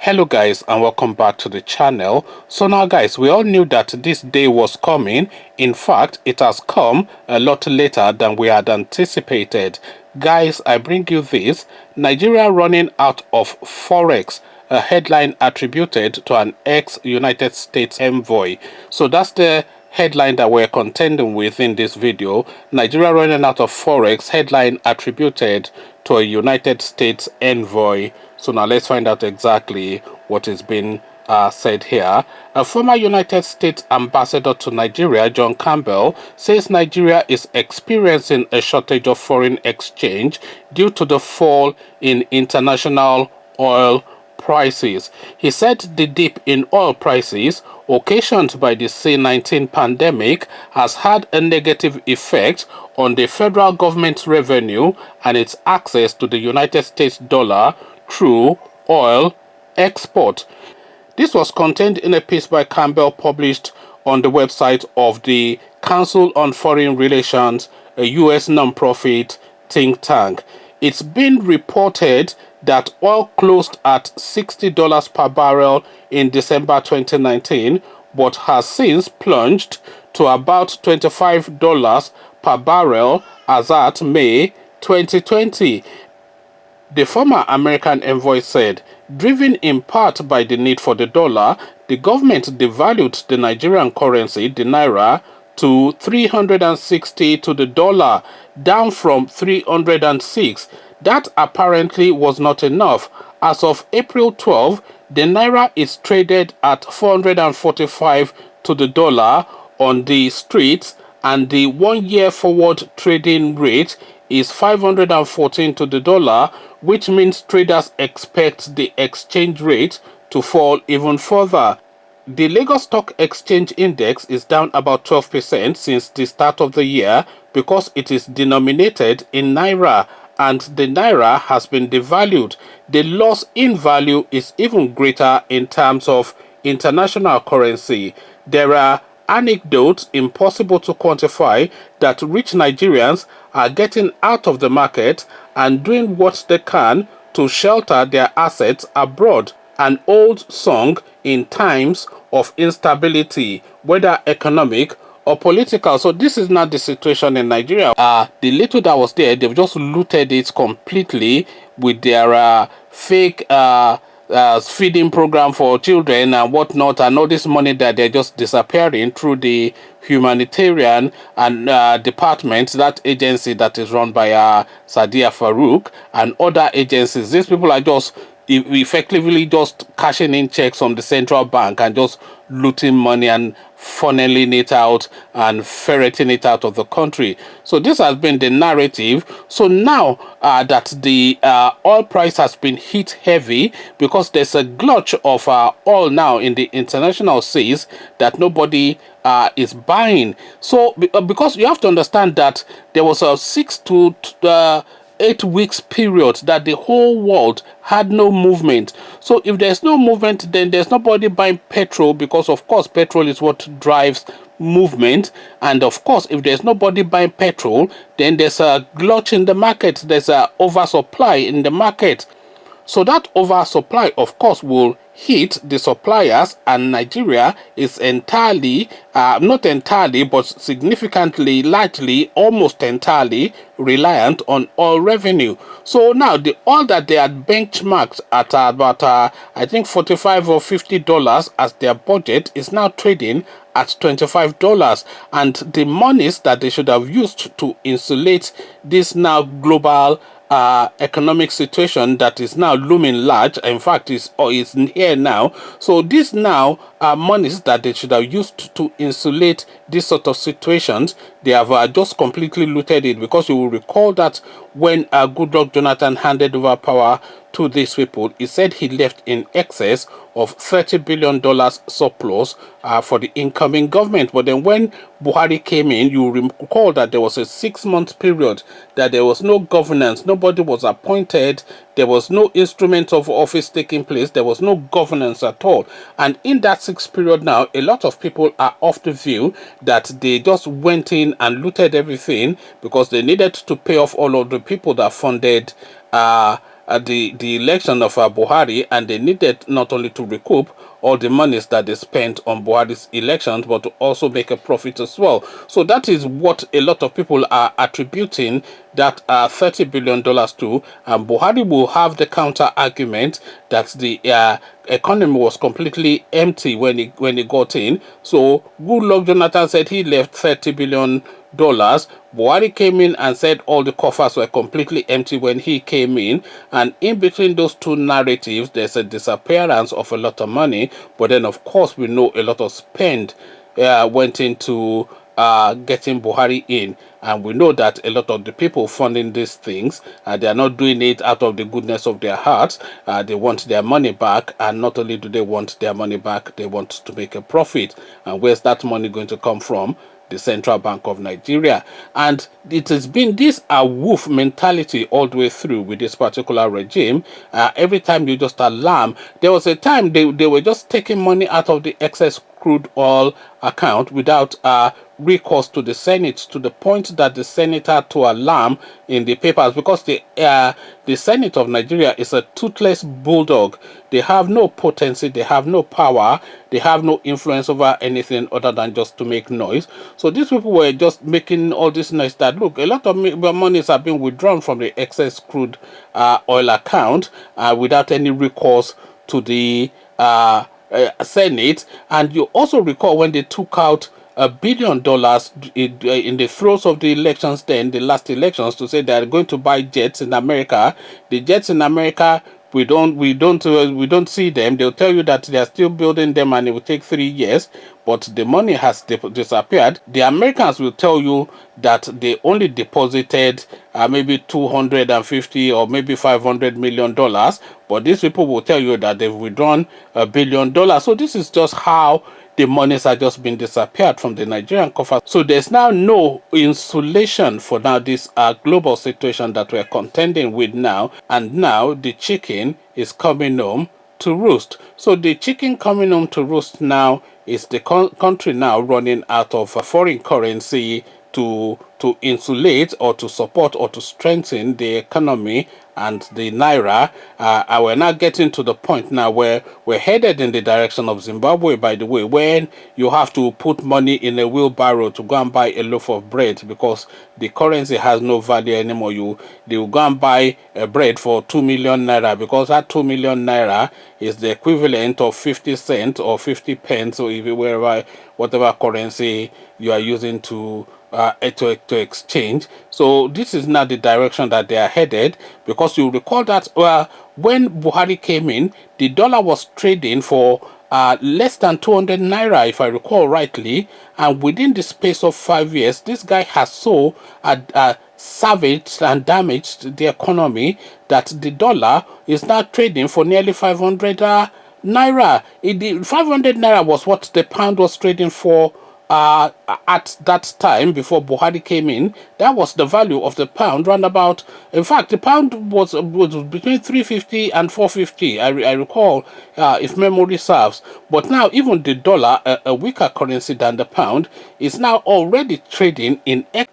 Hello guys, and welcome back to the channel. So now guys, we all knew that this day was coming. In fact, it has come a lot later than we had anticipated. Guys, I bring you this: Nigeria running out of forex, a headline attributed to an ex-United States envoy. So that's the headline that we're contending with in this video. Nigeria running out of forex, headline attributed to a United States envoy. So now let's find out exactly what is being said here. A former United States ambassador to Nigeria, John Campbell, says Nigeria is experiencing a shortage of foreign exchange due to the fall in international oil prices. He said the dip in oil prices, occasioned by the C-19 pandemic, has had a negative effect on the federal government's revenue and its access to the United States dollar through oil export. This was contained in a piece by Campbell published on the website of the Council on Foreign Relations, a U.S. non-profit think tank. It's been reported that oil closed at $60 per barrel in December 2019, but has since plunged to about $25 per barrel as at May 2020. The former American envoy said, driven in part by the need for the dollar, the government devalued the Nigerian currency, the naira, to 360 to the dollar, down from 306. That apparently was not enough. As of April 12, the naira is traded at 445 to the dollar on the streets, and the 1 year forward trading rate is 514 to the dollar, which means traders expect the exchange rate to fall even further. The Lagos Stock Exchange Index is down about 12% since the start of the year because it is denominated in naira, and the naira has been devalued. The loss in value is even greater in terms of international currency. There are anecdotes impossible to quantify that rich Nigerians are getting out of the market and doing what they can to shelter their assets abroad. An old song in times of instability, whether economic or political. So this is not the situation in Nigeria. The little that was there, they've just looted it completely with their fake feeding program for children and whatnot, and all this money that they're just disappearing through the humanitarian and department, that agency that is run by Sadia Farouk and other agencies. These people are just effectively just cashing in checks from the central bank and just looting money and funneling it out and ferreting it out of the country. So this has been the narrative. So now that the oil price has been hit heavy because there's a glut of oil now in the international seas that nobody is buying. So because you have to understand that there was a 6 to 8 weeks period that the whole world had no movement. So if there's no movement, then there's nobody buying petrol, because of course petrol is what drives movement. And of course, if there's nobody buying petrol, then there's a glut in the market, there's a oversupply in the market. So that oversupply, of course, will hit the suppliers, and Nigeria is entirely, not entirely, but significantly, largely, almost entirely reliant on oil revenue. So now the oil that they had benchmarked at about, I think $45 or $50 as their budget is now trading at $25, and the monies that they should have used to insulate this now global economic situation that is now looming large, in fact is here now. So these now are monies that they should have used to insulate this sort of situations. They have just completely looted it, because you will recall that when Goodluck Jonathan handed over power to these people, he said he left in excess of $30 billion surplus for the incoming government. But then when Buhari came in, you recall that there was a 6-month period that there was no governance, nobody was appointed, there was no instrument of office taking place, there was no governance at all. And in that 6 period now, a lot of people are of the view that they just went in and looted everything because they needed to pay off all of the people that funded the election of Buhari, and they needed not only to recoup all the monies that they spent on Buhari's elections, but to also make a profit as well. So that is what a lot of people are attributing that $30 billion to, and Buhari will have the counter argument that the economy was completely empty when he got in. So Goodluck Jonathan said he left $30 billion. Buhari came in and said all the coffers were completely empty when he came in, and in between those two narratives there's a disappearance of a lot of money. But then of course we know a lot of spend went into getting Buhari in, and we know that a lot of the people funding these things, they are not doing it out of the goodness of their hearts. They want their money back, and not only do they want their money back, they want to make a profit. And where's that money going to come from? The Central Bank of Nigeria. And it has been this wolf mentality all the way through with this particular regime. Every time you just alarm, there was a time they were just taking money out of the excess crude oil account without recourse to the Senate, to the point that the Senate had to alarm in the papers, because the Senate of Nigeria is a toothless bulldog. They have no potency, they have no power, they have no influence over anything other than just to make noise. So these people were just making all this noise that, look, a lot of monies have been withdrawn from the excess crude oil account without any recourse to the Senate. And you also recall when they took out $1 billion in the throes of the elections, then the last elections, to say they are going to buy jets in America. The jets in America, we don't see them. They'll tell you that they are still building them and it will take 3 years, but the money has disappeared. The Americans will tell you that they only deposited maybe 250 or maybe $500 million, but these people will tell you that they've withdrawn $1 billion. So this is just how the monies are just been disappeared from the Nigerian coffers. So there's now no insulation for now this global situation that we're contending with now. And now the chicken is coming home to roost. So the chicken coming home to roost now is the country now running out of foreign currency to insulate or to support or to strengthen the economy and the naira. And we're now getting to the point now where we're headed in the direction of Zimbabwe, by the way, when you have to put money in a wheelbarrow to go and buy a loaf of bread because the currency has no value anymore. They will go and buy a bread for 2 million naira, because that 2 million naira is the equivalent of 50 cents or 50 pence, or if you whatever currency you are using to exchange. So this is now the direction that they are headed, because you recall that when Buhari came in, the dollar was trading for less than 200 naira, if I recall rightly, and within the space of 5 years, this guy has so savaged and damaged the economy that the dollar is now trading for nearly 500 naira. The 500 naira was what the pound was trading for at that time before Buhari came in. That was the value of the pound, roundabout. In fact, the pound was between 350 and 450. I recall, if memory serves. But now even the dollar, a weaker currency than the pound, is now already trading in X,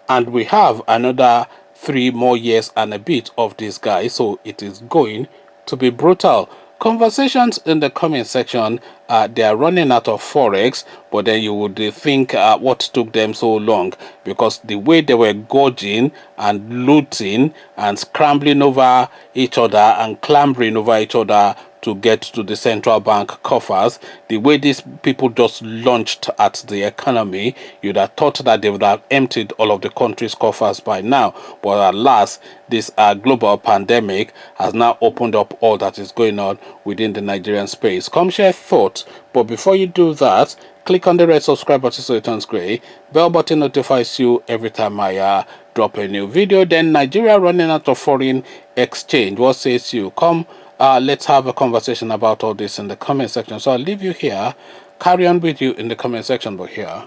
and we have another 3 more years and a bit of this guy. So it is going to be brutal. Conversations in the comment section, they are running out of forex, but then you would think what took them so long, because the way they were gorging and looting and scrambling over each other and clambering over each other to get to the central bank coffers, the way these people just launched at the economy, you'd have thought that they would have emptied all of the country's coffers by now. But alas, this global pandemic has now opened up all that is going on within the Nigerian space. Come share thoughts, but before you do that, click on the red subscribe button so it turns gray. Bell button notifies you every time I drop a new video. Then Nigeria running out of foreign exchange. What says you? Come, let's have a conversation about all this in the comment section. So I'll leave you here. Carry on with you in the comment section, but here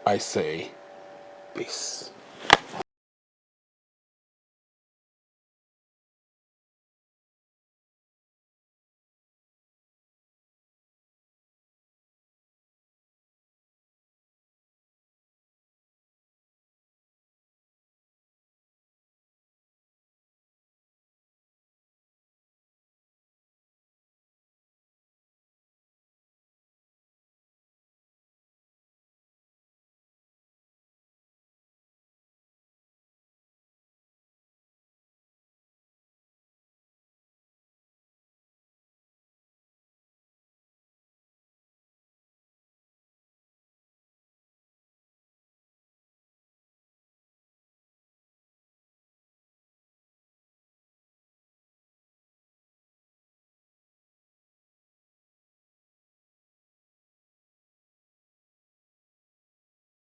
I say peace.